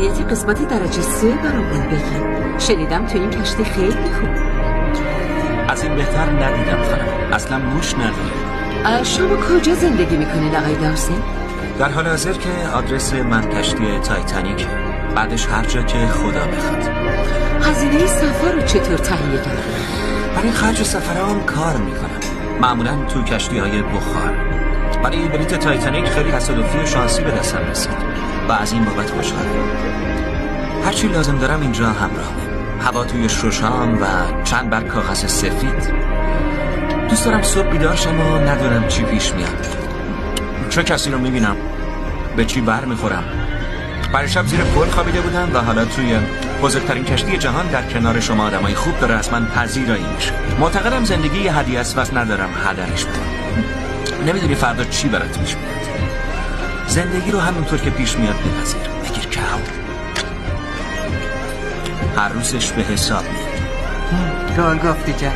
وضعیت قسمت درجه 3 برامون بگی. شنیدم تو این کشتی خیلی خوب. از این بهتر ندیدم خانم، اصلا موش نداره. شما کجا زندگی میکنین آقای دارسی؟ در حال حاضر که آدرس من کشتی تایتانیک، بعدش هر جا که خدا بخواد. هزینه سفر رو چطور تهیه کردی؟ برای خرج سفرام کار میکنم، معمولا تو کشتی های بخار. برای بلیت تایتانیک خیلی تصادفی و شانسی به دستم رسید و از این بابت خوشحالم. هرچی لازم دارم اینجا همراهمه، هوا توی شوشام و چند برگ کاغذ سفید. دوست دارم صبح بیدار شم و ندونم چی پیش میاد، چه کسی رو میبینم، به چی بر میخورم. برای شب زیر پل خوابیده بودم و حالا توی بزرگترین کشتی جهان در کنار شما آدمای خوب داره از من پذیرایی میشه. معتقدم زندگی یه هدیه است و ندارم هدرش بدم. نمیدونی فردا چی برات پیش میاد. زندگی رو همونطور که پیش میاد بپذیر. بگیر که هر روزش به حساب میاد. گل گفتی جان.